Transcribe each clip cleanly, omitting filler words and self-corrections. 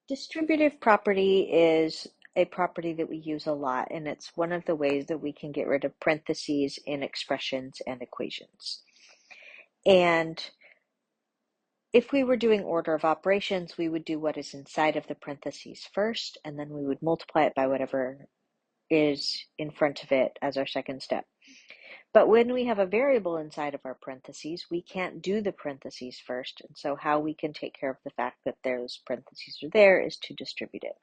Distributive property is a property that we use a lot, and it's one of the ways that we can get rid of parentheses in expressions and equations. And if we were doing order of operations, we would do what is inside of the parentheses first, and then we would multiply it by whatever is in front of it as our second step. But when we have a variable inside of our parentheses, we can't do the parentheses first, and so how we can take care of the fact that those parentheses are there is to distribute it.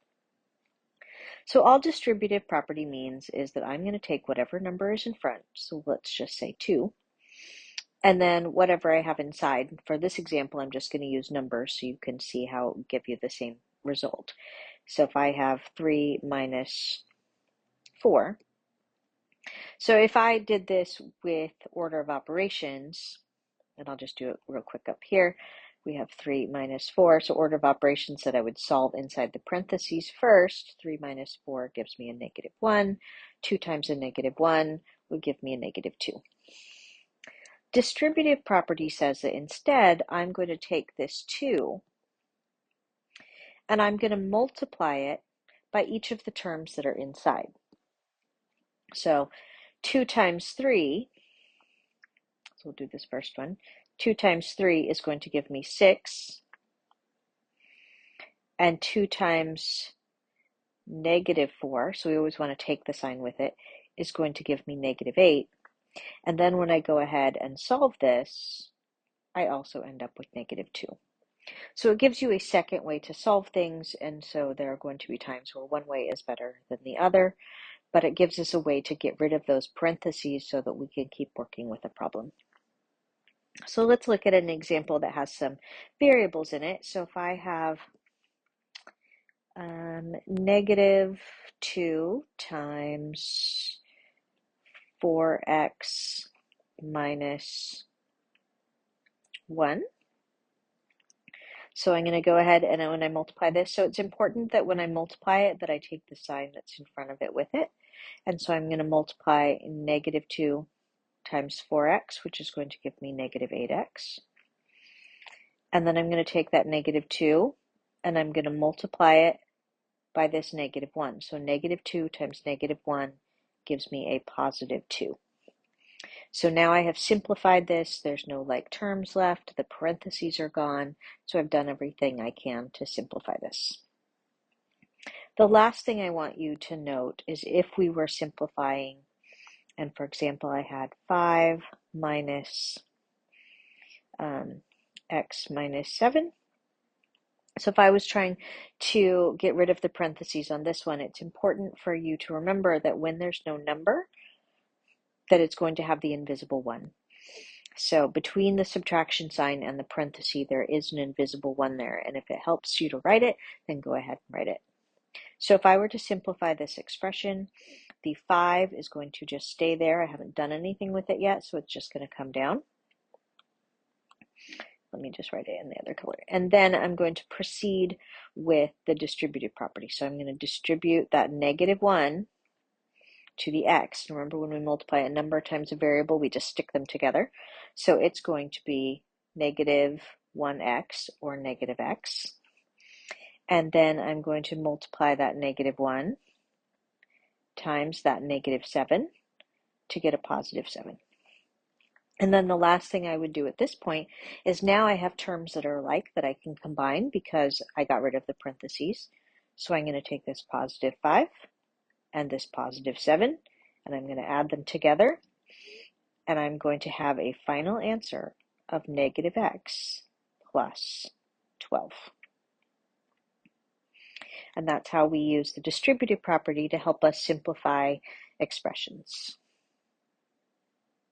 So all distributive property means is that I'm going to take whatever number is in front, so let's just say 2, and then whatever I have inside. For this example, I'm just going to use numbers so you can see how it will give you the same result. So if I have 3 minus 4, so if I did this with order of operations, and I'll just do it real quick up here, we have 3 minus 4, so order of operations that I would solve inside the parentheses first. 3 minus 4 gives me a -1. 2 times a -1 would give me a -2. Distributive property says that instead, I'm going to take this 2, and I'm going to multiply it by each of the terms that are inside. So 2 times 3, so we'll do this first one, 2 times 3 is going to give me 6, and 2 times -4, so we always want to take the sign with it, is going to give me -8. And then when I go ahead and solve this, I also end up with -2. So it gives you a second way to solve things, and so there are going to be times where one way is better than the other, but it gives us a way to get rid of those parentheses so that we can keep working with the problem. So let's look at an example that has some variables in it. So if I have -2 times 4x minus 1. So I'm going to go ahead and when I multiply this, so it's important that when I multiply it that I take the sign that's in front of it with it. And so I'm going to multiply -2 times 4x, which is going to give me -8x. And then I'm going to take that -2 and I'm going to multiply it by this -1. So -2 times -1 gives me a +2. So now I have simplified this. There's no like terms left. The parentheses are gone. So I've done everything I can to simplify this. The last thing I want you to note is if we were simplifying, and for example, I had 5 minus x minus 7. So if I was trying to get rid of the parentheses on this one, it's important for you to remember that when there's no number, that it's going to have the invisible one. So between the subtraction sign and the parenthesis, there is an invisible one there. And if it helps you to write it, then go ahead and write it. So if I were to simplify this expression, the 5 is going to just stay there. I haven't done anything with it yet, so it's just going to come down. Let me just write it in the other color. And then I'm going to proceed with the distributive property. So I'm going to distribute that -1 to the x. Remember, when we multiply a number times a variable, we just stick them together. So it's going to be -1x or -x. And then I'm going to multiply that -1 times that -7 to get a +7. And then the last thing I would do at this point is now I have terms that are alike that I can combine because I got rid of the parentheses. So I'm going to take this +5 and this +7, and I'm going to add them together, and I'm going to have a final answer of -x plus 12. And that's how we use the distributive property to help us simplify expressions.